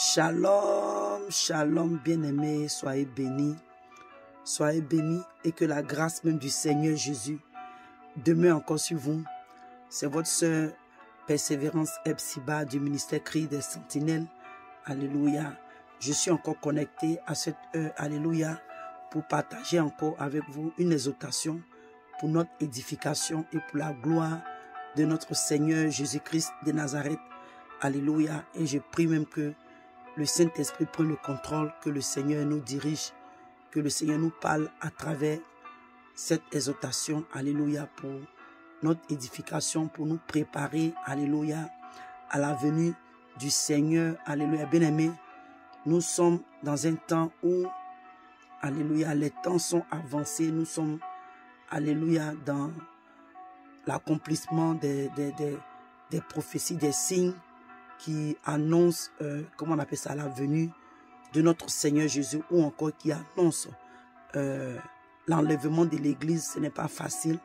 Shalom, shalom bien-aimés, soyez bénis et que la grâce même du Seigneur Jésus demeure encore sur vous. C'est votre sœur Persévérance Epsiba du ministère Cri des Sentinelles. Alléluia. Je suis encore connecté à cette heure, alléluia, pour partager encore avec vous une exhortation pour notre édification et pour la gloire de notre Seigneur Jésus-Christ de Nazareth. Alléluia. Et je prie même que le Saint-Esprit prenne le contrôle, que le Seigneur nous dirige, que le Seigneur nous parle à travers cette exhortation. Alléluia. Pour notre édification, pour nous préparer, alléluia, à la venue du Seigneur. Alléluia. Bien-aimés, nous sommes dans un temps où, alléluia, les temps sont avancés. Nous sommes, alléluia, dans l'accomplissement des prophéties, des signes qui annoncent, comment on appelle ça, la venue de notre Seigneur Jésus, ou encore qui annonce l'enlèvement de l'Église. Ce n'est pas facile.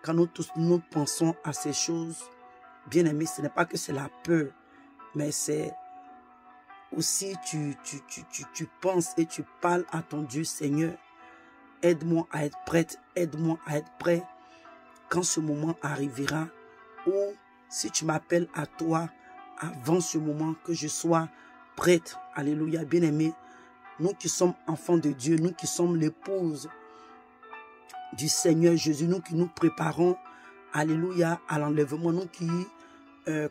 Quand nous tous nous pensons à ces choses, bien aimés, ce n'est pas que c'est la peur, mais c'est aussi tu penses et tu parles à ton Dieu. Seigneur, aide-moi à être prête, aide-moi à être prêt quand ce moment arrivera, ou si tu m'appelles à toi avant ce moment, que je sois prête. Alléluia. Bien-aimés, nous qui sommes enfants de Dieu, nous qui sommes l'épouse du Seigneur Jésus, nous qui nous préparons, alléluia, à l'enlèvement, nous qui,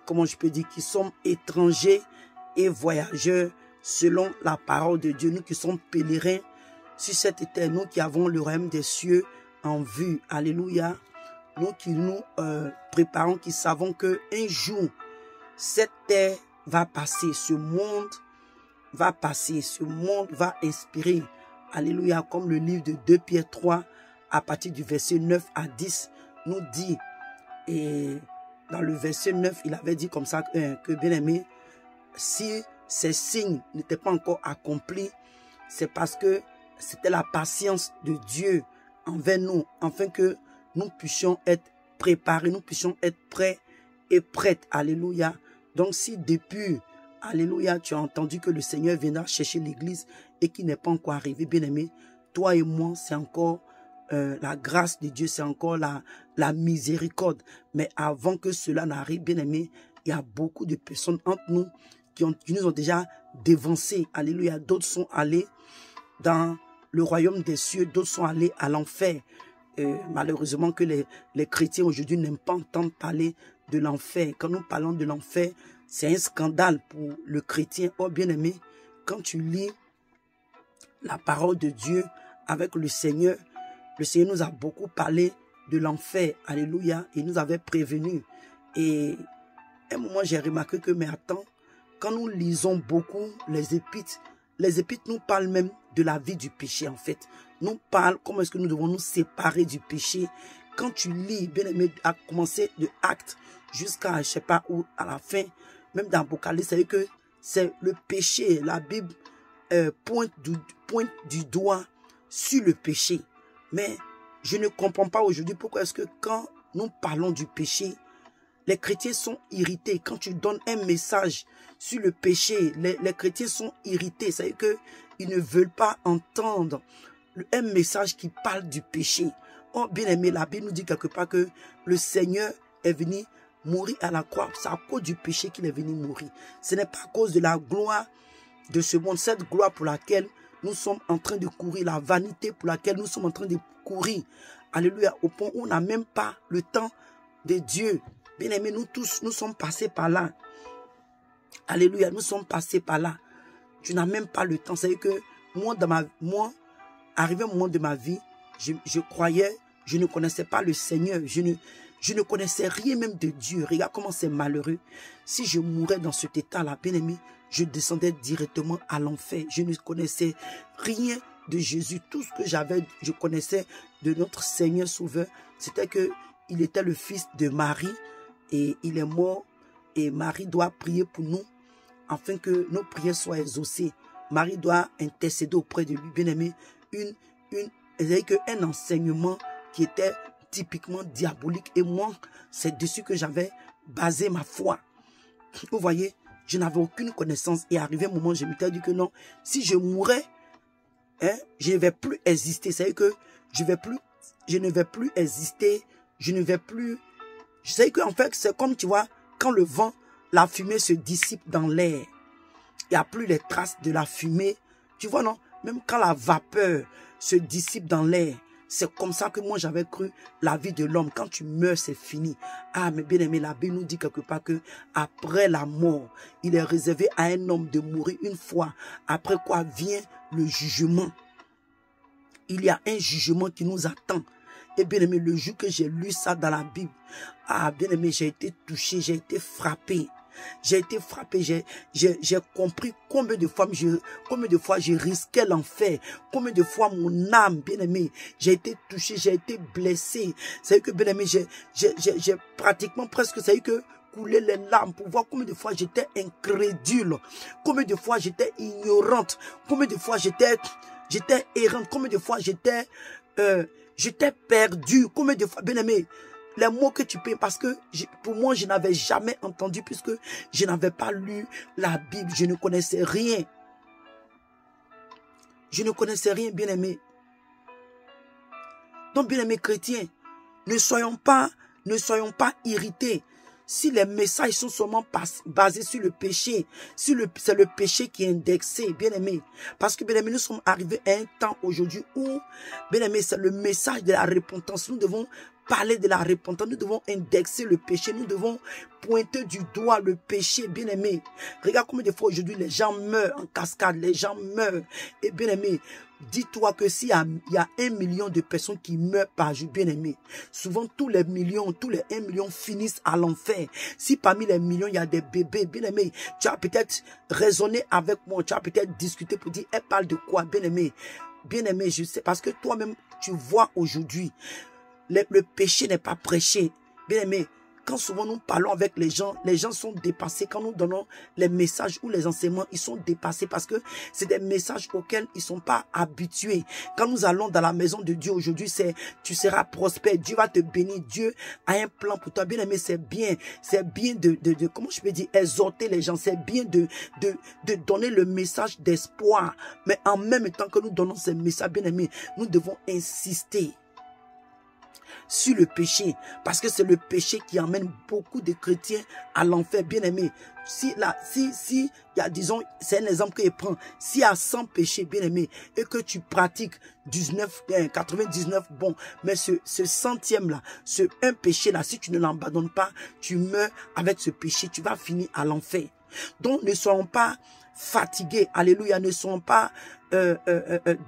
comment je peux dire, qui sommes étrangers et voyageurs selon la parole de Dieu, nous qui sommes pèlerins sur cette terre, nous qui avons le royaume des cieux en vue. Alléluia. Nous qui nous préparons, qui savons que un jour, cette terre va passer, ce monde va passer, ce monde va expirer. Alléluia, comme le livre de 2 Pierre 3, à partir du verset 9 à 10, nous dit, et dans le verset 9, il avait dit comme ça, que bien aimé, si ces signes n'étaient pas encore accomplis, c'est parce que c'était la patience de Dieu envers nous, afin que nous puissions être préparés, nous puissions être prêts et prêtes. Alléluia. Donc si depuis, alléluia, tu as entendu que le Seigneur viendra chercher l'église et qu'il n'est pas encore arrivé, bien-aimé, toi et moi, c'est encore la grâce de Dieu, c'est encore la miséricorde. Mais avant que cela n'arrive, bien-aimé, il y a beaucoup de personnes entre nous qui nous ont déjà dévancés. Alléluia. D'autres sont allés dans le royaume des cieux, d'autres sont allés à l'enfer. Malheureusement que les chrétiens aujourd'hui n'aiment pas entendre parler de l'enfer. Quand nous parlons de l'enfer, c'est un scandale pour le chrétien. Oh bien-aimé, quand tu lis la parole de Dieu avec le Seigneur nous a beaucoup parlé de l'enfer. Alléluia. Il nous avait prévenu. Et à un moment, j'ai remarqué que, mais attends, quand nous lisons beaucoup les épîtres nous parlent même de la vie du péché, en fait. Nous parlent comment est-ce que nous devons nous séparer du péché. Quand tu lis, bien aimé, à commencer de Actes jusqu'à, je sais pas où, à la fin, même dans l'Apocalypse, c'est que c'est le péché. La Bible pointe du doigt sur le péché. Mais je ne comprends pas aujourd'hui pourquoi est-ce que quand nous parlons du péché, les chrétiens sont irrités. Quand tu donnes un message sur le péché, les chrétiens sont irrités. C'est-à-dire qu'ils ne veulent pas entendre un message qui parle du péché. Oh, bien aimé, la Bible nous dit quelque part que le Seigneur est venu mourir à la croix. C'est à cause du péché qu'il est venu mourir. Ce n'est pas à cause de la gloire de ce monde. Cette gloire pour laquelle nous sommes en train de courir, la vanité pour laquelle nous sommes en train de courir. Alléluia, au point où on n'a même pas le temps de Dieu. Bien aimé, nous tous, nous sommes passés par là. Alléluia, nous sommes passés par là. Tu n'as même pas le temps. C'est-à-dire que moi, arrivé au moment de ma vie, je croyais, je ne connaissais pas le Seigneur. Je ne connaissais rien même de Dieu. Regarde comment c'est malheureux. Si je mourais dans cet état-là, bien aimé, je descendais directement à l'enfer. Je ne connaissais rien de Jésus. Tout ce que je connaissais de notre Seigneur Sauveur, c'était qu'il était le fils de Marie et il est mort. Et Marie doit prier pour nous afin que nos prières soient exaucées. Marie doit intercéder auprès de lui. Bien aimé, c'est-à-dire un enseignement qui était typiquement diabolique. Et moi, c'est dessus que j'avais basé ma foi. Vous voyez, je n'avais aucune connaissance. Et arrivé un moment, je m'étais dit que non, si je mourais, hein, je ne vais plus exister. C'est-à-dire que je ne vais plus exister, je ne vais plus... Je sais qu'en fait, c'est comme, tu vois, quand le vent, la fumée se dissipe dans l'air, il n'y a plus les traces de la fumée. Tu vois, non? Même quand la vapeur se dissipe dans l'air, c'est comme ça que moi j'avais cru la vie de l'homme. Quand tu meurs, c'est fini. Ah, mais bien aimé, la Bible nous dit quelque part que après la mort, il est réservé à un homme de mourir une fois. Après quoi vient le jugement. Il y a un jugement qui nous attend. Et bien aimé, le jour que j'ai lu ça dans la Bible, ah, bien aimé, j'ai été touché, j'ai été frappé. J'ai été frappé, j'ai compris combien de fois je risquais l'enfer, combien de fois mon âme, bien aimé, j'ai été touché, j'ai été blessé. C'est que, bien aimé, j'ai pratiquement presque, c'est que couler les larmes pour voir combien de fois j'étais incrédule, combien de fois j'étais ignorante, combien de fois j'étais errante, combien de fois j'étais perdu, combien de fois, bien aimé, les mots que tu peux, parce que pour moi, je n'avais jamais entendu, puisque je n'avais pas lu la Bible, je ne connaissais rien. Je ne connaissais rien, bien aimé. Donc, bien aimé chrétiens, ne soyons pas irrités. Si les messages sont seulement basés sur le péché, c'est le péché qui est indexé, bien aimé. Parce que, bien aimé, nous sommes arrivés à un temps aujourd'hui où, bien aimé, c'est le message de la repentance. Nous devons parler de la repentance, nous devons indexer le péché, nous devons pointer du doigt le péché, bien aimé. Regarde combien de fois aujourd'hui les gens meurent en cascade, les gens meurent. Et bien aimé, dis-toi que s'il y a 1 million de personnes qui meurent par jour, bien aimé, souvent tous les 1 million finissent à l'enfer. Si parmi les millions, il y a des bébés, bien aimé, tu as peut-être raisonné avec moi, tu as peut-être discuté pour dire, elle parle de quoi, bien aimé? Bien aimé, je sais, parce que toi-même, tu vois aujourd'hui, le péché n'est pas prêché. Bien aimé, quand souvent nous parlons avec les gens sont dépassés. Quand nous donnons les messages ou les enseignements, ils sont dépassés parce que c'est des messages auxquels ils ne sont pas habitués. Quand nous allons dans la maison de Dieu aujourd'hui, c'est tu seras prospère, Dieu va te bénir, Dieu a un plan pour toi. Bien aimé, c'est bien de comment je peux dire, exhorter les gens, c'est bien de donner le message d'espoir. Mais en même temps que nous donnons ces messages, bien aimé, nous devons insister sur le péché, parce que c'est le péché qui emmène beaucoup de chrétiens à l'enfer, bien aimé. Si il y a, disons, c'est un exemple que je prends, s'il y a 100 péchés, bien aimé, et que tu pratiques 99, bon, mais ce centième là, ce un péché là, si tu ne l'abandonnes pas, tu meurs avec ce péché, tu vas finir à l'enfer. Donc ne soyons pas fatigués, alléluia, ne soyons pas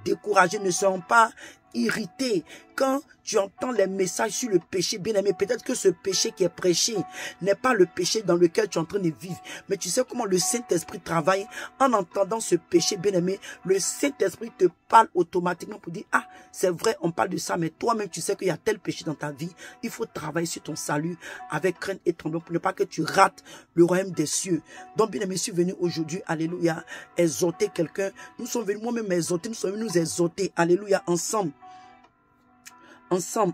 découragés, ne soyons pas irrité. Quand tu entends les messages sur le péché, bien aimé, peut-être que ce péché qui est prêché n'est pas le péché dans lequel tu es en train de vivre. Mais tu sais comment le Saint-Esprit travaille en entendant ce péché, bien aimé. Le Saint-Esprit te parle automatiquement pour dire, ah, c'est vrai, on parle de ça, mais toi-même, tu sais qu'il y a tel péché dans ta vie. Il faut travailler sur ton salut avec crainte et tremblement pour ne pas que tu rates le royaume des cieux. Donc, bien aimé, je suis venu aujourd'hui, alléluia, exhorter quelqu'un. Nous sommes venus moi-même exhorter, nous sommes venus nous exhorter, alléluia, ensemble,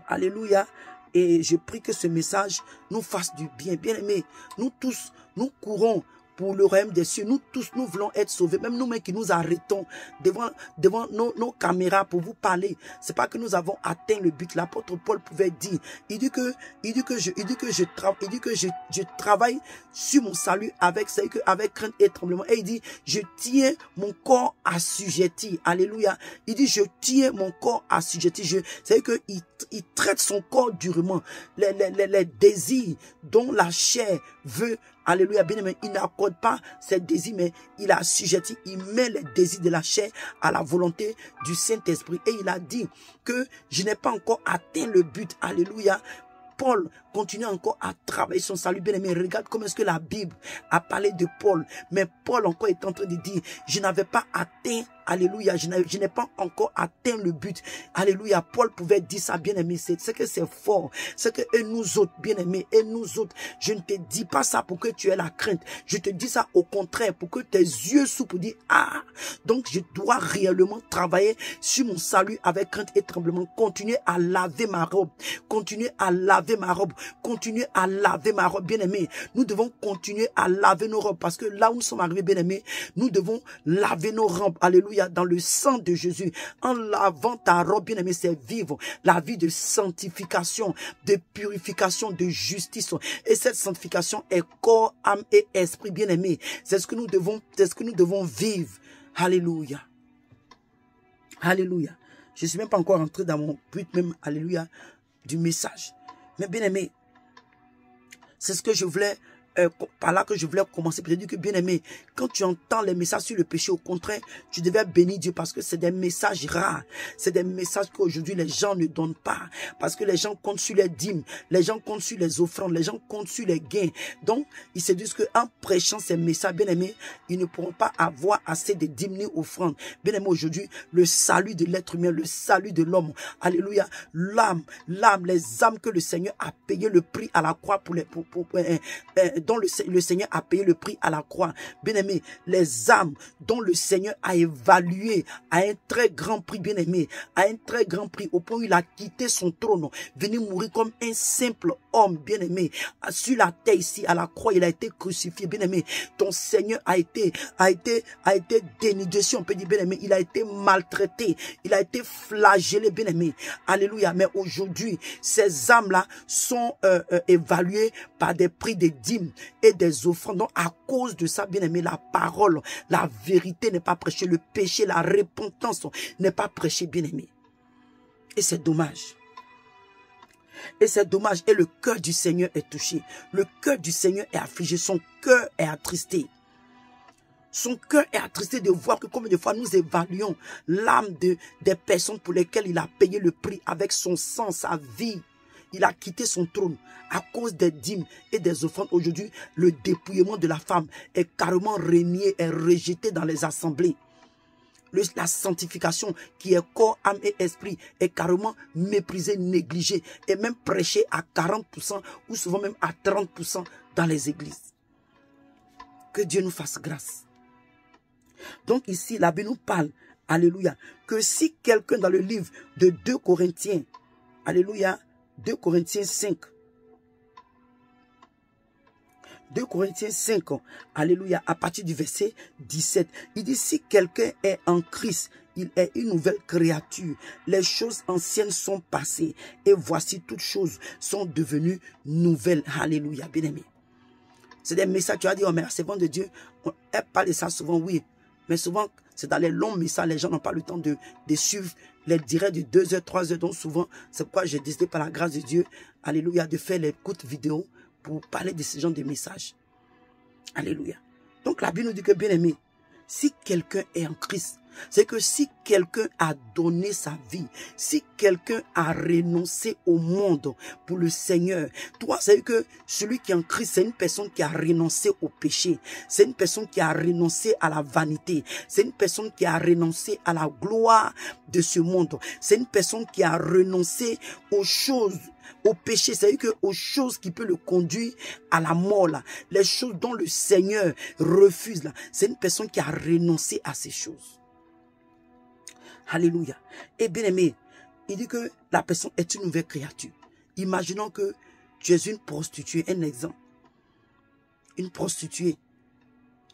alléluia, et je prie que ce message nous fasse du bien, bien aimé. Nous tous, nous courons pour le royaume des cieux. Nous tous, nous voulons être sauvés. Même nous-mêmes qui nous arrêtons devant nos caméras pour vous parler. C'est pas que nous avons atteint le but. L'apôtre Paul pouvait dire, il dit que je travaille sur mon salut avec crainte et tremblement. Et il dit, je tiens mon corps assujetti. Alléluia. Il dit, je tiens mon corps assujetti. C'est que il traite son corps durement. Les désirs dont la chair veut. Alléluia, bien aimé, il n'accorde pas ses désirs, mais il a assujetti, il met les désirs de la chair à la volonté du Saint-Esprit. Et il a dit que je n'ai pas encore atteint le but. Alléluia. Paul continue encore à travailler son salut, bien aimé. Regarde comment est-ce que la Bible a parlé de Paul. Mais Paul encore est en train de dire, je n'avais pas atteint alléluia, je n'ai pas encore atteint le but. Alléluia, Paul pouvait dire ça, bien-aimé, c'est que c'est fort. C'est que et nous autres, bien-aimés, et nous autres, je ne te dis pas ça pour que tu aies la crainte. Je te dis ça au contraire, pour que tes yeux s'ouvrent pour dire, ah, donc je dois réellement travailler sur mon salut avec crainte et tremblement. Continuer à laver ma robe. Continuer à laver ma robe. Continuer à laver ma robe, bien-aimé. Nous devons continuer à laver nos robes parce que là où nous sommes arrivés, bien-aimés, nous devons laver nos robes. Alléluia, dans le sang de Jésus. En lavant ta robe, bien-aimé, c'est vivre la vie de sanctification, de purification, de justice. Et cette sanctification est corps, âme et esprit, bien-aimé. C'est ce que nous devons vivre. Alléluia. Alléluia. Je ne suis même pas encore entré dans mon but même, alléluia, du message. Mais bien aimé, c'est ce que je voulais, par là que je voulais commencer. Peut-être dire que bien aimé, quand tu entends les messages sur le péché, au contraire, tu devais bénir Dieu parce que c'est des messages rares. C'est des messages qu'aujourd'hui les gens ne donnent pas. Parce que les gens comptent sur les dîmes, les gens comptent sur les offrandes, les gens comptent sur les gains. Donc, ils se disent qu'en prêchant ces messages, bien aimé, ils ne pourront pas avoir assez de dîmes ni offrandes. Bien aimé, aujourd'hui, le salut de l'être humain, le salut de l'homme. Alléluia. L'âme, les âmes que le Seigneur a payé le prix à la croix dont le Seigneur a payé le prix à la croix. Bien-aimé, les âmes dont le Seigneur a évalué à un très grand prix, bien-aimé, à un très grand prix, au point où il a quitté son trône, venu mourir comme un simple homme, bien-aimé, sur la terre ici, à la croix, il a été crucifié, bien-aimé. Ton Seigneur a été dénudé, si on peut dire, bien-aimé, il a été maltraité, il a été flagellé, bien-aimé. Alléluia. Mais aujourd'hui, ces âmes-là sont évaluées par des prix de dîmes et des offrandes. Donc, à cause de ça, bien aimé, la parole, la vérité n'est pas prêchée, le péché, la repentance n'est pas prêchée, bien aimé. Et c'est dommage. Et c'est dommage. Et le cœur du Seigneur est touché. Le cœur du Seigneur est affligé. Son cœur est attristé. Son cœur est attristé de voir que combien de fois nous évaluons l'âme des personnes pour lesquelles il a payé le prix avec son sang, sa vie. Il a quitté son trône à cause des dîmes et des offrandes. Aujourd'hui, le dépouillement de la femme est carrément renié, est rejeté dans les assemblées. La sanctification qui est corps, âme et esprit est carrément méprisée, négligée et même prêchée à 40% ou souvent même à 30% dans les églises. Que Dieu nous fasse grâce. Donc ici, la Bible nous parle, alléluia, que si quelqu'un dans le livre de 2 Corinthiens, alléluia, 2 Corinthiens 5. 2 Corinthiens 5, alléluia, à partir du verset 17. Il dit, si quelqu'un est en Christ, il est une nouvelle créature. Les choses anciennes sont passées et voici toutes choses sont devenues nouvelles. Alléluia, bien-aimé. C'est des messages, tu vas dire, oh, mais c'est bon de Dieu. Elle parle de ça souvent, oui. Mais souvent, c'est dans les longs messages, les gens n'ont pas le temps de suivre les directs de 2 heures, 3 heures. Donc souvent, c'est pourquoi j'ai décidé par la grâce de Dieu, alléluia, de faire les courtes vidéos pour parler de ce genre de messages. Alléluia. Donc la Bible nous dit que, bien aimé, si quelqu'un est en Christ, c'est que si quelqu'un a donné sa vie, si quelqu'un a renoncé au monde pour le Seigneur, toi, c'est que celui qui est en Christ, c'est une personne qui a renoncé au péché. C'est une personne qui a renoncé à la vanité. C'est une personne qui a renoncé à la gloire de ce monde. C'est une personne qui a renoncé aux choses, au péché, c'est-à-dire que aux choses qui peuvent le conduire à la mort, là, les choses dont le Seigneur refuse, là, c'est une personne qui a renoncé à ces choses. Alléluia. Et bien aimé, il dit que la personne est une nouvelle créature. Imaginons que tu es une prostituée, un exemple. Une prostituée.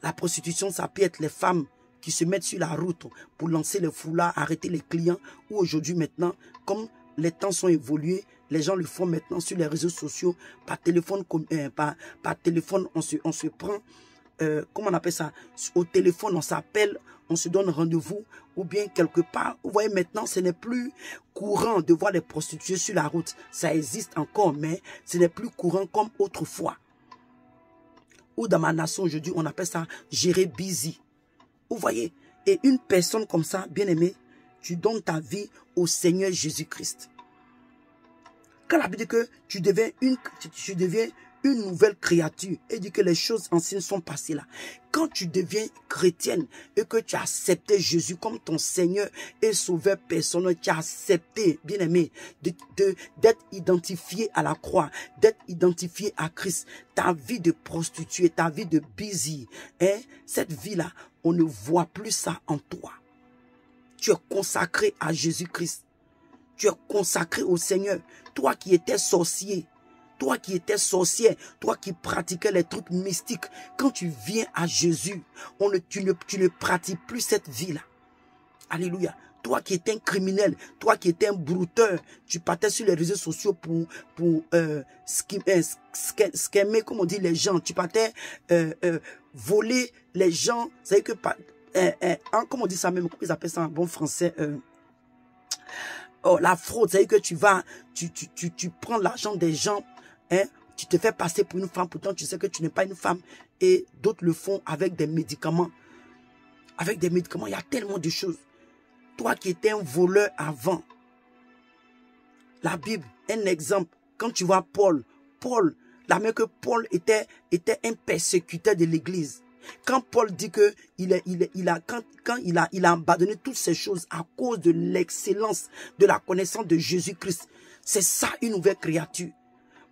La prostitution, ça peut être les femmes qui se mettent sur la route pour lancer les foulards, arrêter les clients. Ou aujourd'hui maintenant, comme les temps sont évolués, les gens le font maintenant sur les réseaux sociaux, par téléphone, par téléphone on se prend, comment on appelle ça, au téléphone on s'appelle, on se donne rendez-vous, ou bien quelque part, vous voyez maintenant, ce n'est plus courant de voir les prostituées sur la route. Ça existe encore, mais ce n'est plus courant comme autrefois. Ou dans ma nation aujourd'hui, on appelle ça gérer busy. Vous voyez, et une personne comme ça, bien aimée, tu donnes ta vie au Seigneur Jésus-Christ. Quand la Bible dit que tu deviens une nouvelle créature. Et dit que les choses anciennes sont passées là. Quand tu deviens chrétienne et que tu as accepté Jésus comme ton Seigneur et Sauveur personnel, tu as accepté, bien aimé, d'être identifié à la croix, d'être identifié à Christ. Ta vie de prostituée, ta vie de busy, hein, cette vie-là, on ne voit plus ça en toi. Tu es consacré à Jésus-Christ. Tu es consacré au Seigneur. Toi qui étais sorcier, toi qui étais sorcière, toi qui pratiquais les trucs mystiques, quand tu viens à Jésus, tu ne pratiques plus cette vie-là. Alléluia. Toi qui étais un criminel, toi qui étais un brouteur, tu partais sur les réseaux sociaux pour scammer, comme on dit, les gens. Tu partais voler les gens. Vous savez que, comment on dit ça même, comment ils appellent ça en bon français, la fraude, c'est-à-dire que tu prends l'argent des gens, hein, tu te fais passer pour une femme, pourtant tu sais que tu n'es pas une femme, et d'autres le font avec des médicaments. Avec des médicaments, il y a tellement de choses. Toi qui étais un voleur avant, la Bible, un exemple, quand tu vois Paul, la même que Paul était un persécuteur de l'église. Quand Paul dit que quand il a abandonné toutes ces choses à cause de l'excellence de la connaissance de Jésus-Christ, c'est ça une nouvelle créature.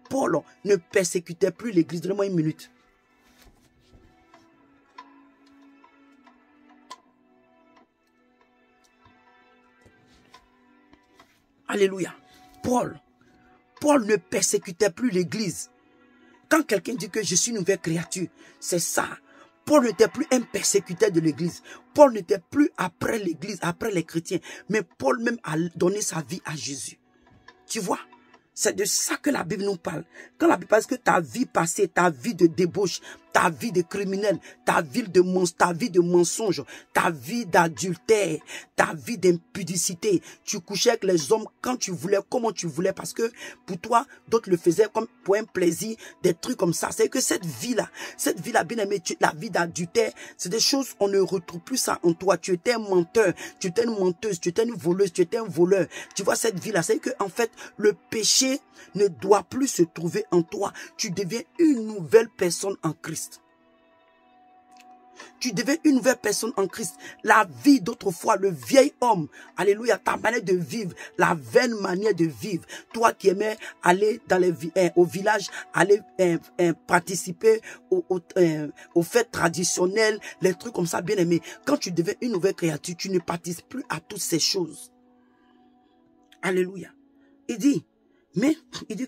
Paul ne persécutait plus l'église. Donnez-moi une minute. Alléluia. Paul ne persécutait plus l'église. Quand quelqu'un dit que je suis une nouvelle créature, c'est ça. Paul n'était plus un persécuteur de l'église. Paul n'était plus après l'église, après les chrétiens. Mais Paul même a donné sa vie à Jésus. Tu vois? C'est de ça que la Bible nous parle. Quand la Bible parle que ta vie passée, ta vie de débauche, ta vie de criminel, ta vie de mensonge, ta vie d'adultère, ta vie d'impudicité. Tu couchais avec les hommes quand tu voulais, comment tu voulais, parce que pour toi, d'autres le faisaient comme pour un plaisir, des trucs comme ça. C'est que cette vie-là, bien aimé, la vie d'adultère, c'est des choses, on ne retrouve plus ça en toi. Tu étais un menteur, tu étais une menteuse, tu étais une voleuse, tu étais un voleur. Tu vois cette vie-là, c'est que en fait, le péché ne doit plus se trouver en toi. Tu deviens une nouvelle personne en Christ. Tu deviens une nouvelle personne en Christ. La vie d'autrefois, le vieil homme, alléluia, ta manière de vivre, la vaine manière de vivre. Toi qui aimais aller dans au village, aller participer aux fêtes traditionnelles, les trucs comme ça, bien aimé. Quand tu deviens une nouvelle créature, tu ne participes plus à toutes ces choses. Alléluia. Il dit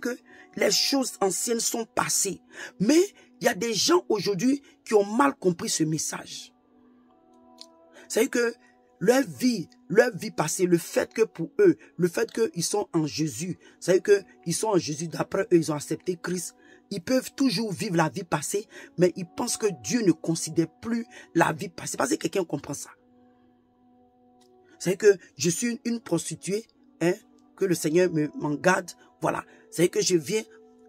que les choses anciennes sont passées. Mais il y a des gens aujourd'hui qui ont mal compris ce message. C'est-à-dire que leur vie passée, le fait que pour eux, le fait qu'ils sont en Jésus, c'est-à-dire qu'ils sont en Jésus, d'après eux, ils ont accepté Christ. Ils peuvent toujours vivre la vie passée, mais ils pensent que Dieu ne considère plus la vie passée. Parce que quelqu'un comprend ça. C'est-à-dire que je suis une prostituée, hein, que le Seigneur m'en garde. Voilà, c'est que je viens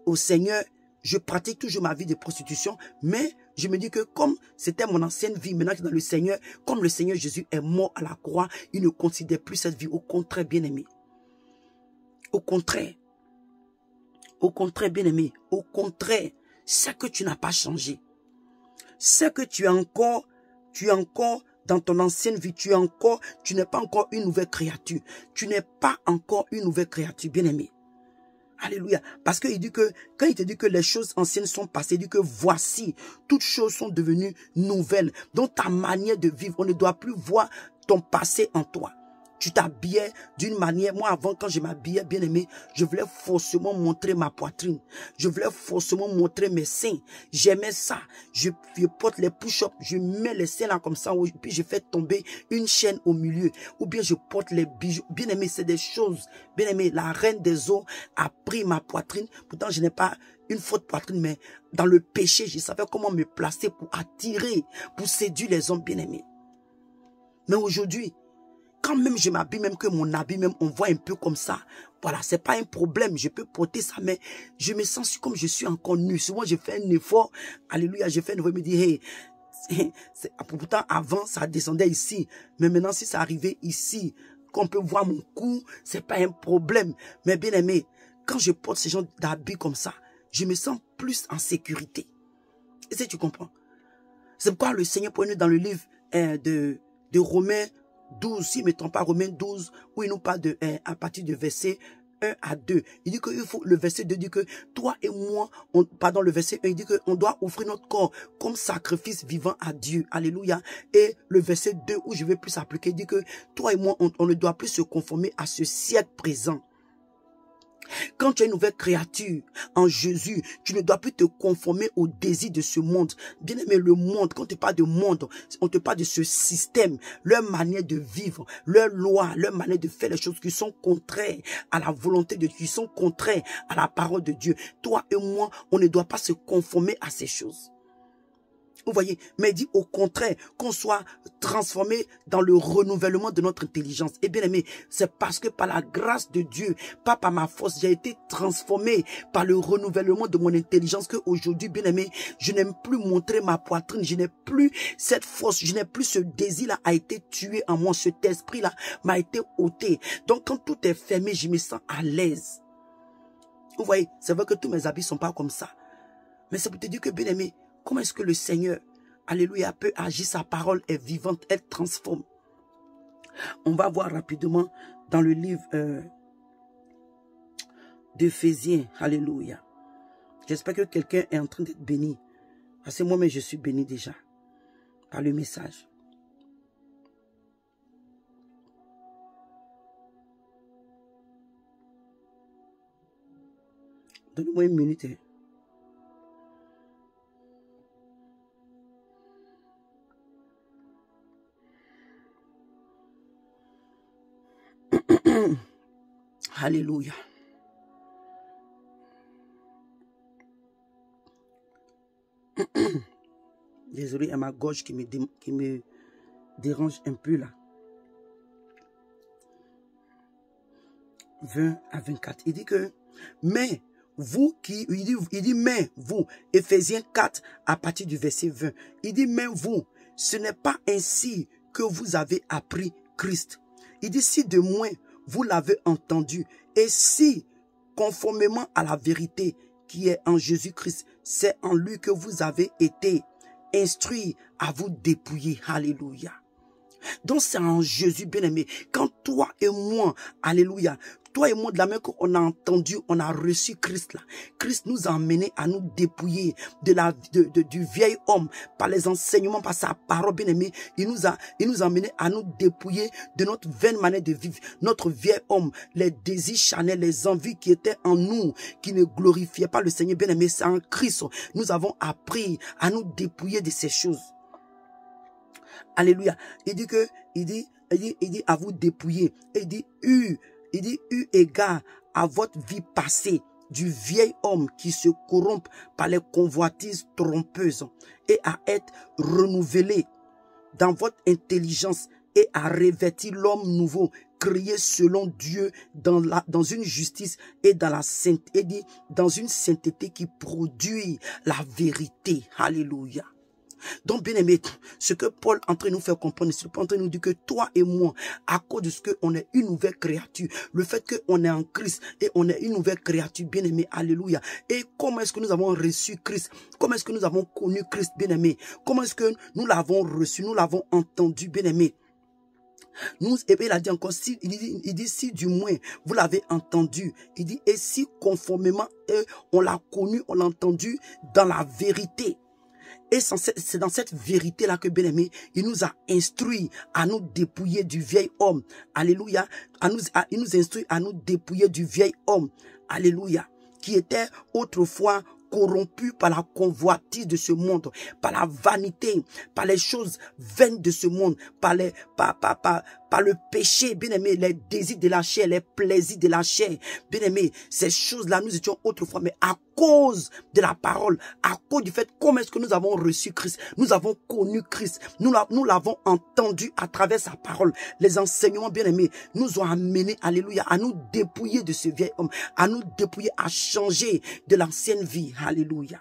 au Seigneur, je pratique toujours ma vie de prostitution, mais je me dis que comme c'était mon ancienne vie, maintenant que je suis dans le Seigneur, comme le Seigneur Jésus est mort à la croix, il ne considère plus cette vie. Au contraire, bien-aimé. Au contraire, bien-aimé. Au contraire, c'est que tu n'as pas changé. C'est que tu es encore dans ton ancienne vie, tu n'es pas encore une nouvelle créature. Tu n'es pas encore une nouvelle créature, bien-aimé. Alléluia. Parce qu'il dit que, quand il te dit que les choses anciennes sont passées, il dit que voici, toutes choses sont devenues nouvelles. Donc ta manière de vivre, on ne doit plus voir ton passé en toi. Tu t'habillais d'une manière, moi avant quand je m'habillais, bien aimé, je voulais forcément montrer ma poitrine. Je voulais forcément montrer mes seins. J'aimais ça. Je porte les push-ups, je mets les seins là comme ça, puis je fais tomber une chaîne au milieu. Ou bien je porte les bijoux. Bien aimé, c'est des choses. Bien aimé, la reine des eaux a pris ma poitrine. Pourtant, je n'ai pas une faute poitrine, mais dans le péché, je savais comment me placer pour attirer, pour séduire les hommes bien aimés. Mais aujourd'hui, quand même je m'habille, même que mon habit, même on voit un peu comme ça, voilà, c'est pas un problème, je peux porter ça, mais je me sens comme je suis encore nu. Souvent, je fais un effort, alléluia, je fais un effort, je me dis, hey, pourtant avant, ça descendait ici, mais maintenant, si ça arrivait ici, qu'on peut voir mon cou, c'est pas un problème. Mais bien aimé, quand je porte ce genre d'habits comme ça, je me sens plus en sécurité. Est-ce que tu comprends? C'est pourquoi le Seigneur pour nous dans le livre de Romains 12, si je ne me trompe pas, Romains 12, où il nous parle à partir du verset 1 à 2. Il dit que le verset 2 dit que toi et moi, le verset 1, il dit qu'on doit offrir notre corps comme sacrifice vivant à Dieu. Alléluia. Et le verset 2, où je vais plus appliquer, il dit que toi et moi, on ne doit plus se conformer à ce siècle présent. Quand tu es une nouvelle créature en Jésus, tu ne dois plus te conformer aux désirs de ce monde. Bien aimé, le monde, quand on te parle de monde, on te parle de ce système, leur manière de vivre, leurs lois, leur manière de faire les choses qui sont contraires à la volonté de Dieu, qui sont contraires à la parole de Dieu. Toi et moi, on ne doit pas se conformer à ces choses. Vous voyez, mais il dit au contraire qu'on soit transformé dans le renouvellement de notre intelligence. Et bien aimé, c'est parce que par la grâce de Dieu, pas par ma force, j'ai été transformé par le renouvellement de mon intelligence qu'aujourd'hui, bien aimé, je n'aime plus montrer ma poitrine, je n'ai plus cette force, je n'ai plus ce désir-là a été tué en moi, cet esprit-là m'a été ôté. Donc quand tout est fermé, je me sens à l'aise. Vous voyez, c'est vrai que tous mes habits ne sont pas comme ça. Mais ça peut te dire que, bien aimé, comment est-ce que le Seigneur, alléluia, peut agir, sa parole est vivante, elle transforme. On va voir rapidement dans le livre d'Éphésiens, alléluia. J'espère que quelqu'un est en train d'être béni. Parce que moi-même, je suis béni déjà par le message. Donnez-moi une minute. Alléluia. Désolé, il y a ma gorge qui me dérange un peu là. 20 à 24. Il dit que, mais vous qui, il dit mais vous, Éphésiens 4 à partir du verset 20. Il dit mais vous, ce n'est pas ainsi que vous avez appris Christ. Il dit si de moins vous l'avez entendu et si conformément à la vérité qui est en Jésus-Christ, c'est en lui que vous avez été instruits à vous dépouiller. Alléluia. Donc c'est en Jésus, bien-aimé. Quand toi et moi, alléluia, toi et moi, de la même qu'on a entendu, on a reçu Christ là. Christ nous a emmenés à nous dépouiller du vieil homme par les enseignements, par sa parole, bien-aimé. Il nous a emmenés à nous dépouiller de notre vaine manière de vivre, notre vieil homme, les désirs charnels, les envies qui étaient en nous, qui ne glorifiaient pas le Seigneur, bien-aimé. C'est en Christ, nous avons appris à nous dépouiller de ces choses. Alléluia. Il dit à vous dépouiller. Il dit eu égard à votre vie passée du vieil homme qui se corrompt par les convoitises trompeuses et à être renouvelé dans votre intelligence et à revêtir l'homme nouveau créé selon Dieu dans une justice et dans une sainteté qui produit la vérité. Alléluia. Donc, bien aimé, ce que Paul est en train de nous faire comprendre, c'est en train de nous dire que toi et moi, à cause de ce qu'on est une nouvelle créature, le fait qu'on est en Christ et on est une nouvelle créature, bien aimé, alléluia. Et comment est-ce que nous avons reçu Christ? Comment est-ce que nous avons connu Christ, bien aimé? Comment est-ce que nous l'avons reçu, nous l'avons entendu, bien aimé? Et puis il a dit encore, il dit si du moins vous l'avez entendu, il dit et si conformément on l'a connu, on l'a entendu dans la vérité. Et c'est dans cette vérité-là que, bien aimé, il nous a instruit à nous dépouiller du vieil homme. Alléluia. Il nous instruit à nous dépouiller du vieil homme. Alléluia. Qui était autrefois corrompu par la convoitise de ce monde, par la vanité, par les choses vaines de ce monde, par le péché, bien aimé, les désirs de la chair, les plaisirs de la chair. Bien aimé, ces choses-là, nous étions autrefois, mais à cause de la parole, à cause du fait comment est-ce que nous avons reçu Christ, nous avons connu Christ, nous l'avons entendu à travers sa parole. Les enseignements, bien aimés, nous ont amenés, alléluia, à nous dépouiller de ce vieil homme, à nous dépouiller, à changer de l'ancienne vie. Alléluia.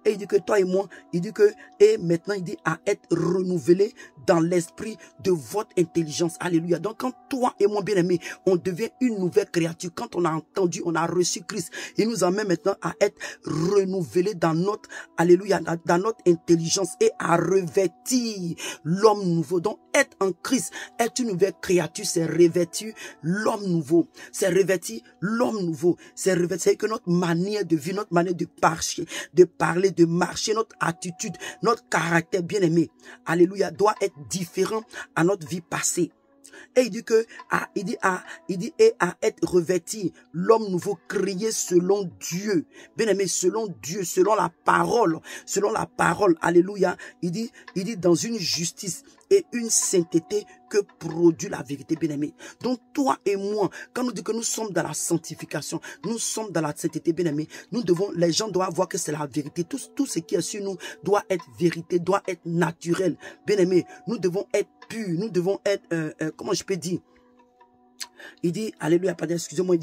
Et il dit que toi et moi, il dit que, et maintenant il dit à être renouvelé dans l'esprit de votre intelligence. Alléluia. Donc quand toi et moi, bien-aimés, on devient une nouvelle créature, quand on a entendu, on a reçu Christ, il nous amène maintenant à être renouvelé dans notre, alléluia, dans notre intelligence et à revêtir l'homme nouveau. Donc être en Christ, être une nouvelle créature, c'est revêtir l'homme nouveau. C'est revêtir l'homme nouveau. C'est revêtir que notre manière de vivre, notre manière de parler, de marcher, notre attitude, notre caractère, bien-aimé, alléluia, doit être différent à notre vie passée. Et il dit que, et à être revêti, l'homme nouveau créé selon Dieu. Bien aimé, selon Dieu, selon la parole, alléluia. Il dit dans une justice et une sainteté que produit la vérité, bien aimé. Donc toi et moi, quand nous disons que nous sommes dans la sanctification, nous sommes dans la sainteté, bien aimé, les gens doivent voir que c'est la vérité. Tout ce qui est sur nous doit être vérité, doit être naturel. Bien aimé, nous devons être purs, nous devons être, comment je peux dire? Il dit, alléluia, pardon, excusez-moi, il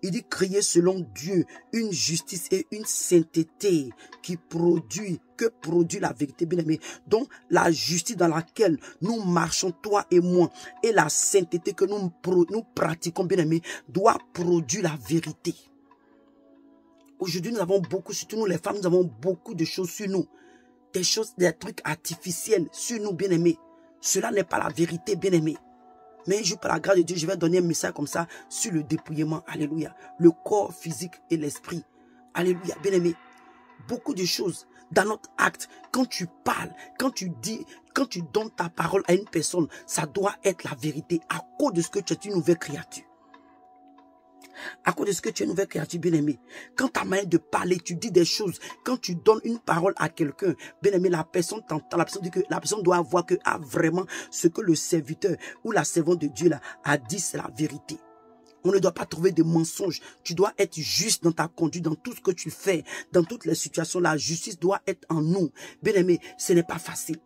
dit crier selon Dieu une justice et une sainteté que produit la vérité, bien aimé. Donc la justice dans laquelle nous marchons, toi et moi, et la sainteté que nous pratiquons, bien aimé, doit produire la vérité. Aujourd'hui, nous avons beaucoup, surtout nous les femmes, nous avons beaucoup de choses sur nous. Des trucs artificiels sur nous, bien aimés. Cela n'est pas la vérité, bien aimé. Mais un jour, par la grâce de Dieu, je vais donner un message comme ça sur le dépouillement. Alléluia. Le corps physique et l'esprit. Alléluia. Bien aimé. Beaucoup de choses dans notre acte. Quand tu parles, quand tu dis, quand tu donnes ta parole à une personne, ça doit être la vérité à cause de ce que tu es une nouvelle créature. À cause de ce que tu es une nouvelle créature, bien-aimé. Quand tu as manière de parler, tu dis des choses. Quand tu donnes une parole à quelqu'un, bien-aimé, la personne t'entend. La personne dit que la personne doit voir que vraiment ce que le serviteur ou la servante de Dieu là a dit, c'est la vérité. On ne doit pas trouver des mensonges. Tu dois être juste dans ta conduite, dans tout ce que tu fais, dans toutes les situations. La justice doit être en nous. Bien-aimé, ce n'est pas facile.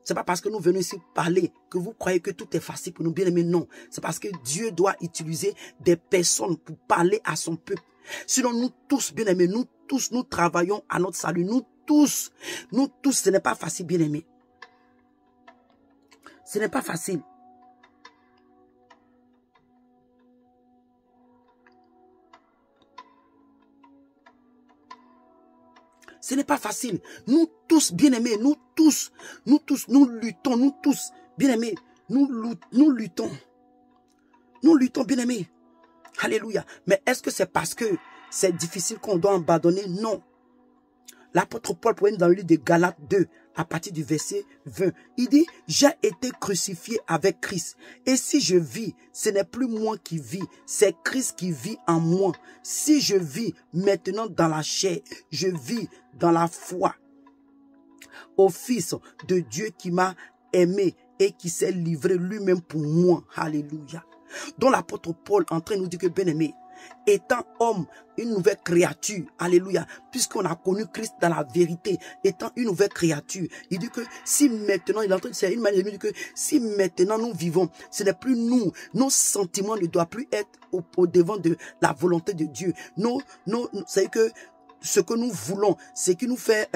C'est pas parce que nous venons ici parler que vous croyez que tout est facile pour nous, bien aimés. Non, c'est parce que Dieu doit utiliser des personnes pour parler à son peuple. Sinon, nous tous, bien aimés, nous tous, nous travaillons à notre salut. Nous tous, ce n'est pas facile, bien aimés. Ce n'est pas facile. Ce n'est pas facile. Nous tous, bien-aimés, nous luttons, nous tous, bien-aimés, nous luttons. Nous luttons, bien-aimés. Alléluia. Mais est-ce que c'est parce que c'est difficile qu'on doit abandonner? Non. L'apôtre Paul, pour dans le livre de Galates 2, à partir du verset 20, il dit, j'ai été crucifié avec Christ. Et si je vis, ce n'est plus moi qui vis, c'est Christ qui vit en moi. Si je vis maintenant dans la chair, je vis dans la foi au Fils de Dieu qui m'a aimé et qui s'est livré lui-même pour moi. Alléluia. Donc l'apôtre Paul est en train de nous dire que, bien aimé, étant homme, une nouvelle créature, alléluia, puisqu'on a connu Christ dans la vérité, étant une nouvelle créature, il dit que si maintenant, il est en train de dire une manière de dire que si maintenant nous vivons, ce n'est plus nous, nos sentiments ne doivent plus être au devant de la volonté de Dieu. C'est que ce que nous voulons, c'est qui nous fait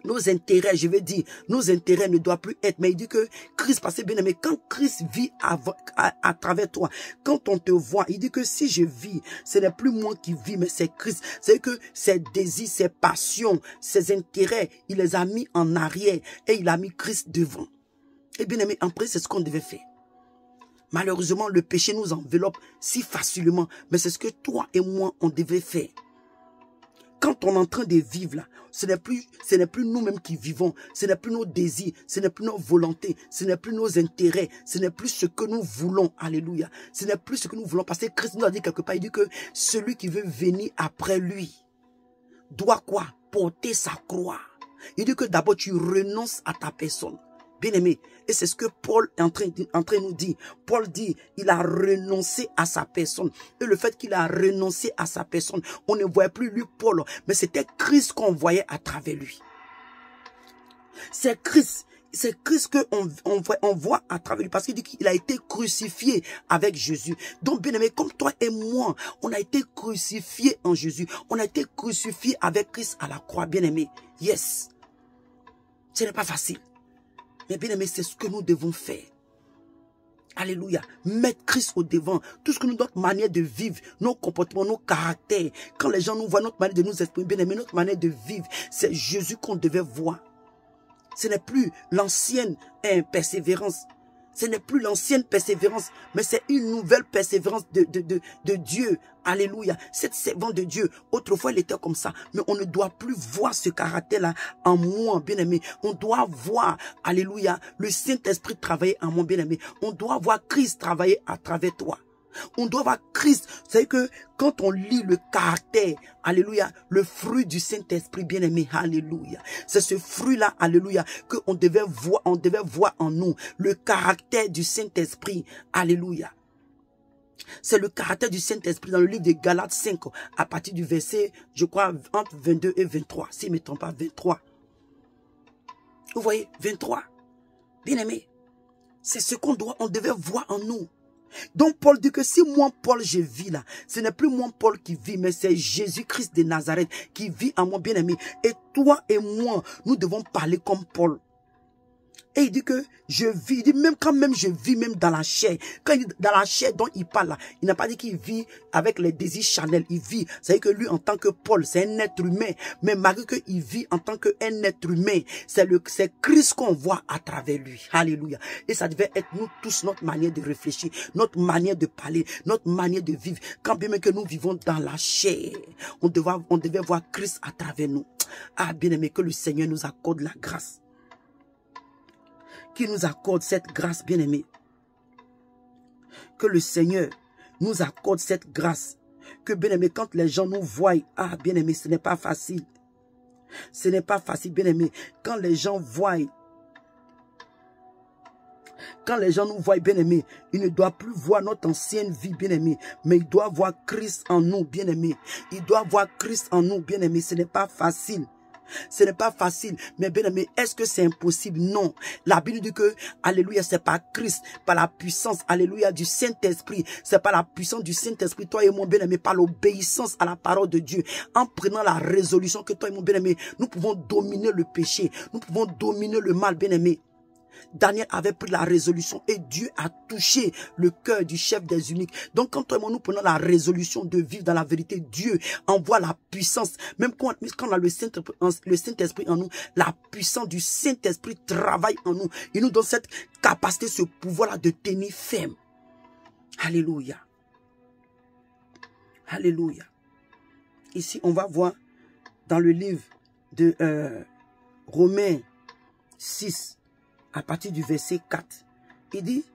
nos intérêts, je vais dire, nos intérêts ne doivent plus être. Mais il dit que Christ, parce que bien aimé, quand Christ vit à travers toi, quand on te voit, il dit que si je vis, ce n'est plus moi qui vis, mais c'est Christ. C'est que ses désirs, ses passions, ses intérêts, il les a mis en arrière et il a mis Christ devant. Et bien aimé, après, c'est ce qu'on devait faire. Malheureusement, le péché nous enveloppe si facilement, mais c'est ce que toi et moi, on devait faire. Quand on est en train de vivre là, ce n'est plus nous-mêmes qui vivons, ce n'est plus nos désirs, ce n'est plus nos volontés, ce n'est plus nos intérêts, ce n'est plus ce que nous voulons, alléluia. Ce n'est plus ce que nous voulons, parce que Christ nous a dit quelque part, il dit que celui qui veut venir après lui doit quoi? Porter sa croix. Il dit que d'abord tu renonces à ta personne. Bien aimé, et c'est ce que Paul est en train de nous dire. Paul dit, il a renoncé à sa personne. Et le fait qu'il a renoncé à sa personne, on ne voyait plus lui Paul, mais c'était Christ qu'on voyait à travers lui. C'est Christ C'est Christ qu'on voit à travers lui, parce qu'il dit qu'il a été crucifié avec Jésus. Donc, bien aimé, comme toi et moi, on a été crucifié en Jésus. On a été crucifié avec Christ à la croix, bien aimé. Yes. Ce n'est pas facile. Mais bien aimé, c'est ce que nous devons faire. Alléluia. Mettre Christ au devant. Tout ce que nous, notre manière de vivre, nos comportements, nos caractères. Quand les gens nous voient, notre manière de nous exprimer, bien aimé, notre manière de vivre, c'est Jésus qu'on devait voir. Ce n'est plus l'ancienne persévérance. Ce n'est plus l'ancienne persévérance, mais c'est une nouvelle persévérance de Dieu. Alléluia. Cette servante de Dieu, autrefois elle était comme ça, mais on ne doit plus voir ce caractère-là en moi, bien-aimé. On doit voir, alléluia, le Saint-Esprit travailler en moi, bien-aimé. On doit voir Christ travailler à travers toi. On doit voir Christ. Vous savez que quand on lit le caractère, alléluia, le fruit du Saint-Esprit, bien-aimé, alléluia. C'est ce fruit-là, alléluia, qu'on devait voir en nous. Le caractère du Saint-Esprit, alléluia. C'est le caractère du Saint-Esprit dans le livre de Galates 5, à partir du verset, je crois, entre 22 et 23. Si je ne me trompe pas, 23. Vous voyez, 23. Bien-aimé, c'est ce on devait voir en nous. Donc Paul dit que si moi Paul je vis là, ce n'est plus moi Paul qui vit, mais c'est Jésus-Christ de Nazareth qui vit en moi, bien-aimé. Et toi et moi, nous devons parler comme Paul. Et il dit que je vis, il dit même quand même je vis même dans la chair. Quand il dit dans la chair dont il parle là, il n'a pas dit qu'il vit avec les désirs charnels. Il vit, c'est-à-dire que lui en tant que Paul, c'est un être humain. Mais malgré qu'il vit en tant qu'un être humain, c'est Christ qu'on voit à travers lui. Alléluia. Et ça devait être nous tous notre manière de réfléchir, notre manière de parler, notre manière de vivre. Quand bien même que nous vivons dans la chair, on devait voir Christ à travers nous. Ah bien aimé, que le Seigneur nous accorde la grâce. Qui nous accorde cette grâce, bien-aimée. Que le Seigneur nous accorde cette grâce. Que, bien-aimé, quand les gens nous voient, ah, bien-aimé, ce n'est pas facile. Ce n'est pas facile, bien-aimé. Quand les gens voient, nous voient, bien-aimé, ils ne doivent plus voir notre ancienne vie, bien-aimé, mais ils doivent voir Christ en nous, bien-aimé. Ils doivent voir Christ en nous, bien-aimé. Ce n'est pas facile. Ce n'est pas facile, mais bien aimé, est-ce que c'est impossible? Non. La Bible dit que, alléluia, c'est par Christ, par la puissance, alléluia, du Saint-Esprit. C'est par la puissance du Saint-Esprit, toi et moi, bien aimé, par l'obéissance à la parole de Dieu. En prenant la résolution que toi et moi, bien aimé, nous pouvons dominer le péché. Nous pouvons dominer le mal, bien aimé. Daniel avait pris la résolution et Dieu a touché le cœur du chef des eunuques. Donc quand toi et moi nous prenons la résolution de vivre dans la vérité, Dieu envoie la puissance. Même quand on a le Saint-Esprit en nous, la puissance du Saint-Esprit travaille en nous. Il nous donne cette capacité, ce pouvoir-là de tenir ferme. Alléluia. Alléluia. Ici, on va voir dans le livre de Romains 6, à partir du verset 4, il dit,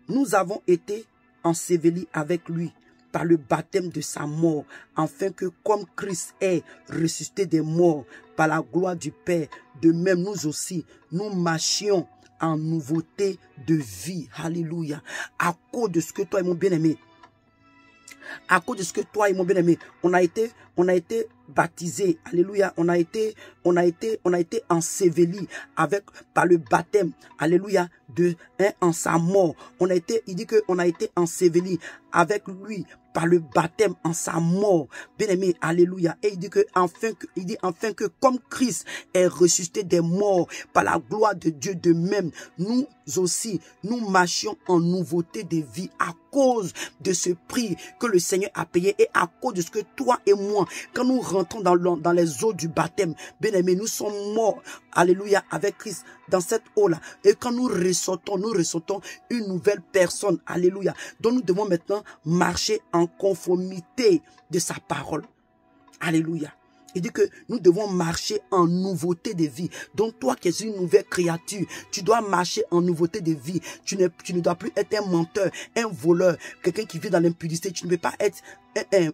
nous avons été ensevelis avec lui par le baptême de sa mort, afin que comme Christ est ressuscité des morts par la gloire du Père, de même nous aussi, nous marchions en nouveauté de vie. Alléluia. À cause de ce que toi et mon bien-aimé, à cause de ce que toi et mon bien-aimé, on a été baptisés, alléluia, on a été ensevelis par le baptême, alléluia, en sa mort. Il dit qu'on a été ensevelis avec lui par le baptême en sa mort, bien-aimé, alléluia. Et il dit enfin que comme Christ est ressuscité des morts par la gloire de Dieu, de même, nous aussi, nous marchions en nouveauté de vie à cause de ce prix que le Seigneur a payé et à cause de ce que toi et moi, quand nous rentrons dans les eaux du baptême, bien-aimé, nous sommes morts, alléluia, avec Christ dans cette eau-là. Et quand nous ressortons une nouvelle personne, alléluia. Donc nous devons maintenant marcher en conformité de sa parole. Alléluia. Il dit que nous devons marcher en nouveauté de vie. Donc toi qui es une nouvelle créature, tu dois marcher en nouveauté de vie. Tu ne dois plus être un menteur, un voleur, quelqu'un qui vit dans l'impudicité. Tu ne peux pas être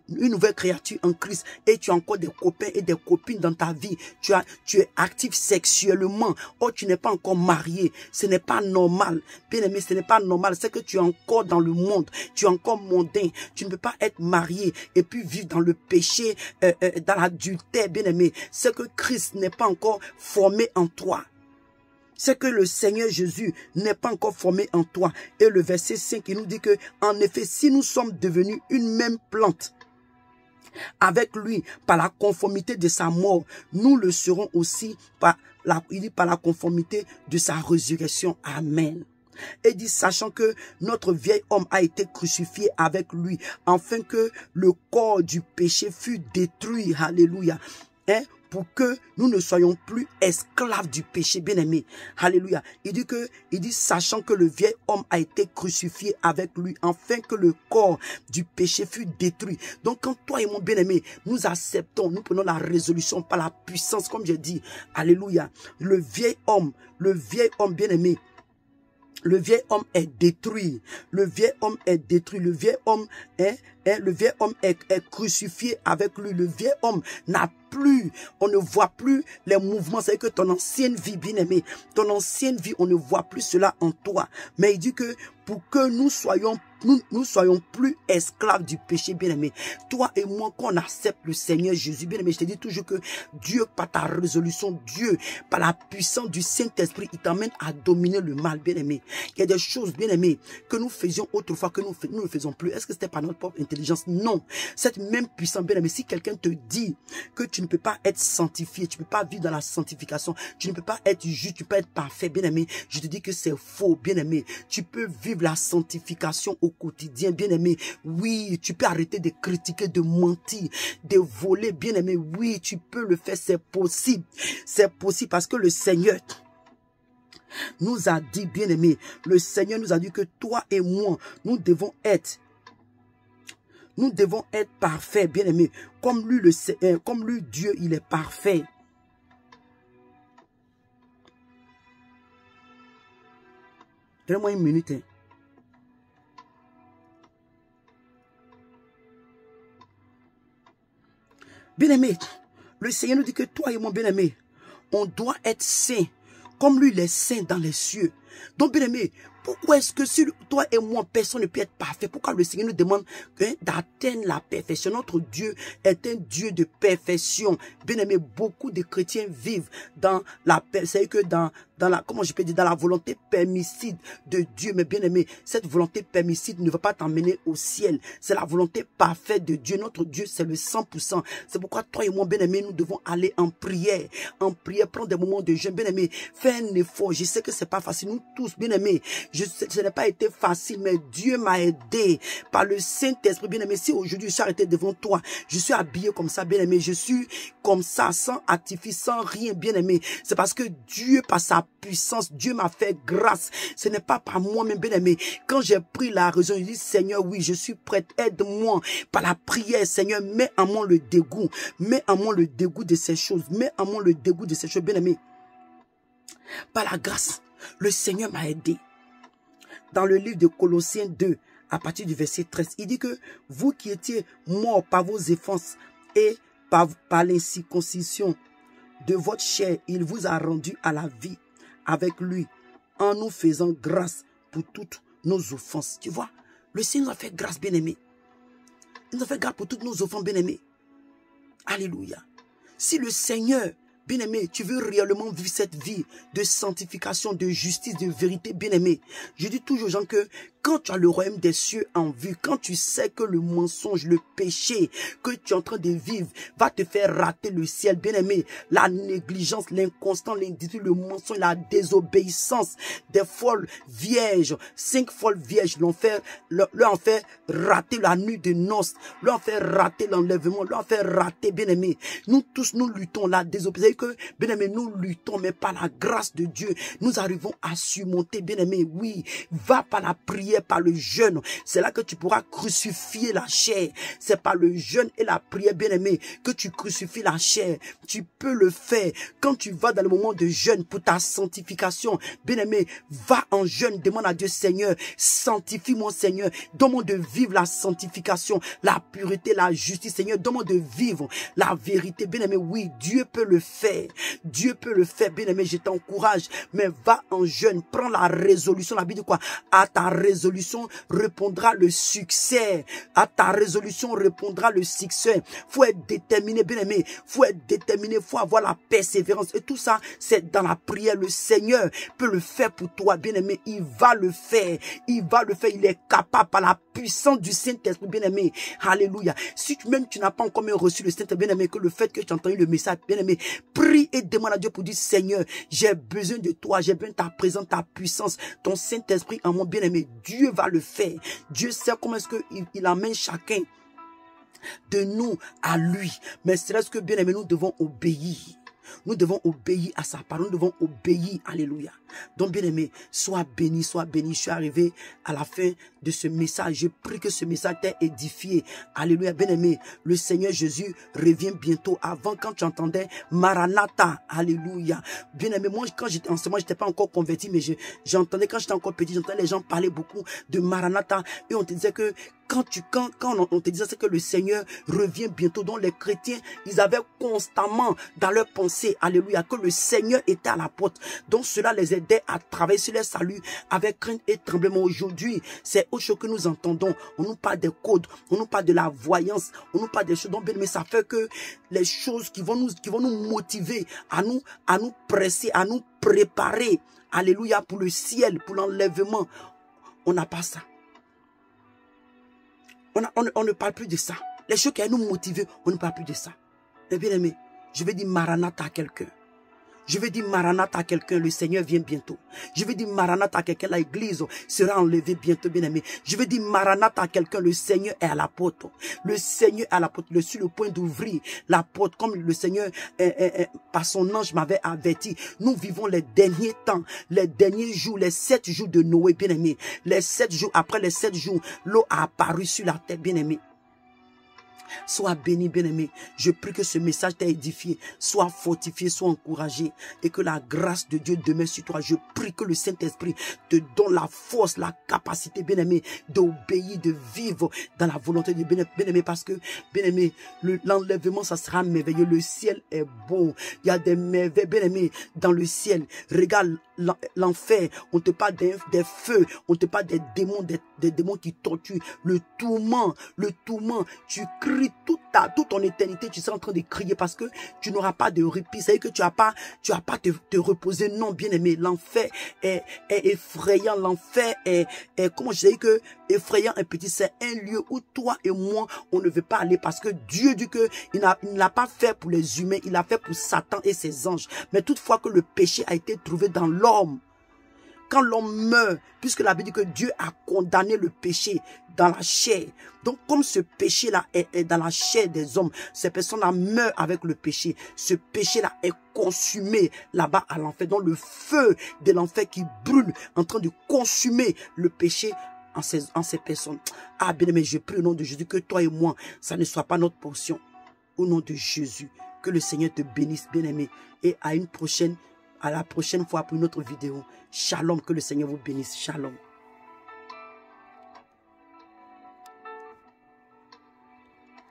une nouvelle créature en Christ et tu as encore des copains et des copines dans ta vie. Tu es actif sexuellement. Oh, tu n'es pas encore marié. Ce n'est pas normal. Bien aimé, ce n'est pas normal. C'est que tu es encore dans le monde. Tu es encore mondain. Tu ne peux pas être marié et puis vivre dans le péché, dans l'adultère, bien aimé. C'est que Christ n'est pas encore formé en toi. c'est que le Seigneur Jésus n'est pas encore formé en toi. Et le verset 5, il nous dit que, en effet, si nous sommes devenus une même plante avec lui par la conformité de sa mort, nous le serons aussi par la conformité de sa résurrection. Amen. Et dit, sachant que notre vieil homme a été crucifié avec lui, afin que le corps du péché fût détruit. Alléluia. Pour que nous ne soyons plus esclaves du péché, bien-aimé. Alléluia. Il dit, sachant que le vieil homme a été crucifié avec lui, afin que le corps du péché fût détruit. Donc, quand toi et mon bien-aimé, nous acceptons, nous prenons la résolution par la puissance, comme j'ai dit, alléluia. Le vieil homme, bien-aimé, le vieil homme est détruit. Le vieil homme est détruit. Le vieil homme est crucifié avec lui. Le vieil homme n'a plus, on ne voit plus les mouvements. C'est que ton ancienne vie, bien-aimé, ton ancienne vie, on ne voit plus cela en toi. Mais il dit que pour que nous soyons plus esclaves du péché, bien-aimé. Toi et moi, quand on accepte le Seigneur Jésus, bien-aimé, je te dis toujours que Dieu, par ta résolution, Dieu, par la puissance du Saint-Esprit, il t'emmène à dominer le mal, bien-aimé. Il y a des choses, bien-aimé, que nous faisions autrefois, que nous ne faisons plus. Est-ce que c'était par notre propre intelligence? Non. Cette même puissance, bien-aimé, si quelqu'un te dit que tu ne peux pas être sanctifié, tu ne peux pas vivre dans la sanctification, tu ne peux pas être juste, tu peux pas être parfait, bien-aimé, je te dis que c'est faux, bien-aimé. Tu peux vivre la sanctification au quotidien, bien-aimé. Oui, tu peux arrêter de critiquer, de mentir, de voler, bien-aimé. Oui, tu peux le faire, c'est possible. C'est possible parce que le Seigneur nous a dit, bien-aimé, le Seigneur nous a dit que toi et moi, nous devons être parfaits, bien-aimé. Comme lui, Dieu, il est parfait. Donnez-moi une minute. Bien-aimé, le Seigneur nous dit que toi et moi, bien-aimé, on doit être saints, comme lui, il est saint dans les cieux. Donc, bien-aimé, pourquoi est-ce que si toi et moi, personne ne peut être parfait? Pourquoi le Seigneur nous demande d'atteindre la perfection? Notre Dieu est un Dieu de perfection. Bien-aimé, beaucoup de chrétiens vivent dans la comment je peux dire, dans la volonté permissive de Dieu. Mais bien-aimé, cette volonté permissive ne va pas t'emmener au ciel. C'est la volonté parfaite de Dieu. Notre Dieu, c'est le 100%. C'est pourquoi toi et moi, bien-aimé, nous devons aller en prière. En prière, prendre des moments de jeûne. Bien-aimé, fais un effort. Je sais que c'est pas facile. Nous tous, bien-aimé, ce n'a pas été facile, mais Dieu m'a aidé par le Saint-Esprit, bien-aimé. Si aujourd'hui je suis arrêté devant toi, je suis habillé comme ça, bien-aimé, je suis comme ça, sans artifice, sans rien, bien-aimé. C'est parce que Dieu, par sa puissance, Dieu m'a fait grâce. Ce n'est pas par moi-même, bien-aimé. Quand j'ai pris la raison, je dis, Seigneur, oui, je suis prête, aide-moi par la prière, Seigneur, mets en moi le dégoût. Mets en moi le dégoût de ces choses. Mets en moi le dégoût de ces choses, bien-aimé. Par la grâce, le Seigneur m'a aidé. Dans le livre de Colossiens 2, à partir du verset 13, il dit que vous qui étiez morts par vos offenses et par l'incirconcision de votre chair, il vous a rendu à la vie avec lui en nous faisant grâce pour toutes nos offenses. Tu vois, le Seigneur nous a fait grâce, bien-aimé. Il nous a fait grâce pour toutes nos offenses, bien-aimé. Alléluia. Si le Seigneur, bien-aimé, tu veux réellement vivre cette vie de sanctification, de justice, de vérité, bien-aimé. Je dis toujours aux gens que quand tu as le royaume des cieux en vue, quand tu sais que le mensonge, le péché que tu es en train de vivre va te faire rater le ciel, bien-aimé, la négligence, l'inconstant, l'indiscipline, le mensonge, la désobéissance des folles vierges, 5 folles vierges leur ont fait rater la nuit de noces, leur ont fait rater l'enlèvement, leur ont fait rater, bien-aimé. Nous tous, nous luttons la désobéissance, que, bien-aimé, nous luttons, mais par la grâce de Dieu, nous arrivons à surmonter, bien-aimé. Oui, va par la prière, par le jeûne, c'est là que tu pourras crucifier la chair. C'est par le jeûne et la prière, bien-aimé, que tu crucifies la chair. Tu peux le faire quand tu vas dans le moment de jeûne pour ta sanctification. Bien-aimé, va en jeûne, demande à Dieu, Seigneur, sanctifie mon Seigneur, donne-moi de vivre la sanctification, la pureté, la justice, Seigneur, donne-moi de vivre la vérité, bien-aimé. Oui, Dieu peut le faire. faire. Dieu peut le faire, bien-aimé, je t'encourage. Mais va en jeûne, prends la résolution. La Bible dit quoi? À ta résolution répondra le succès. À ta résolution répondra le succès. Faut être déterminé, bien-aimé. Faut être déterminé, faut avoir la persévérance. Et tout ça, c'est dans la prière. Le Seigneur peut le faire pour toi, bien-aimé. Il va le faire. Il va le faire. Il est capable par la puissance du Saint-Esprit, bien-aimé. Alléluia. Si même tu n'as pas encore même reçu le Saint-Esprit, bien-aimé, que le fait que tu as entendu le message, bien-aimé, prie et demande à Dieu pour dire, Seigneur, j'ai besoin de toi, j'ai besoin de ta présence, ta puissance, ton Saint-Esprit en mon bien-aimé. Dieu va le faire. Dieu sait comment est-ce qu'il amène chacun de nous à lui. Mais c'est là ce que, bien-aimé, nous devons obéir. Nous devons obéir à sa parole. Nous devons obéir. Alléluia. Donc, bien-aimé, sois béni, sois béni. Je suis arrivé à la fin de ce message. Je prie que ce message t'ait édifié. Alléluia. Bien-aimé, le Seigneur Jésus revient bientôt. Avant, quand tu entendais Maranatha. Alléluia. Bien-aimé, moi, quand j'étais en ce moment, je n'étais pas encore converti, mais j'entendais, quand j'étais encore petit, j'entendais les gens parler beaucoup de Maranatha. Et on te disait que quand on te disait que le Seigneur revient bientôt, donc les chrétiens, ils avaient constamment dans leur pensée, alléluia, que le Seigneur était à la porte. Donc cela les aidait à travailler sur leur salut avec crainte et tremblement. Aujourd'hui, c'est autre chose que nous entendons. On nous parle des codes, on nous parle de la voyance, on nous parle des choses. Donc, bien, mais ça fait que les choses qui vont nous motiver à nous presser, à nous préparer, alléluia, pour le ciel, pour l'enlèvement. On n'a pas ça. On ne parle plus de ça. Les choses qui nous motiver, on ne parle plus de ça. Mais bien aimé, je vais dire Maranatha à quelqu'un. Je vais dire Maranatha à quelqu'un, le Seigneur vient bientôt. Je vais dire Maranatha à quelqu'un, l'église sera enlevée bientôt, bien aimé. Je vais dire Maranatha à quelqu'un, le Seigneur est à la porte. Le Seigneur est à la porte. Je suis le point d'ouvrir la porte, comme le Seigneur, par son ange, m'avait averti. Nous vivons les derniers temps, les derniers jours, les 7 jours de Noé, bien aimé. Les 7 jours, après les 7 jours, l'eau a apparu sur la terre, bien aimé. Sois béni, bien-aimé. Je prie que ce message t'ait édifié. Sois fortifié, sois encouragé. Et que la grâce de Dieu demeure sur toi. Je prie que le Saint-Esprit te donne la force, la capacité, bien-aimé, d'obéir, de vivre dans la volonté de bien-aimé. Parce que, bien-aimé, l'enlèvement, ça sera merveilleux. Le ciel est beau. Il y a des merveilles, bien-aimé, dans le ciel. Regarde l'enfer. On te parle des feux. On te parle des démons, des démons qui torturent. Le tourment. Tu cries toute ton éternité, tu seras en train de crier parce que tu n'auras pas de répit. C'est-à-dire que tu n'as pas te reposer. Non, bien aimé, l'enfer est effrayant. L'enfer est, comment je dis que effrayant un petit, c'est un lieu où toi et moi, on ne veut pas aller parce que Dieu dit que il ne l'a pas fait pour les humains, il l'a fait pour Satan et ses anges. Mais toutefois que le péché a été trouvé dans l'homme, quand l'homme meurt, puisque la Bible dit que Dieu a condamné le péché dans la chair. Donc, comme ce péché-là est dans la chair des hommes, ces personnes-là meurent avec le péché. Ce péché-là est consumé là-bas à l'enfer. Donc, le feu de l'enfer qui brûle, en train de consumer le péché en ces personnes. Ah, bien-aimé, je prie au nom de Jésus que toi et moi, ça ne soit pas notre portion. Au nom de Jésus, que le Seigneur te bénisse, bien-aimé. Et à la prochaine fois pour une autre vidéo. Shalom, que le Seigneur vous bénisse. Shalom.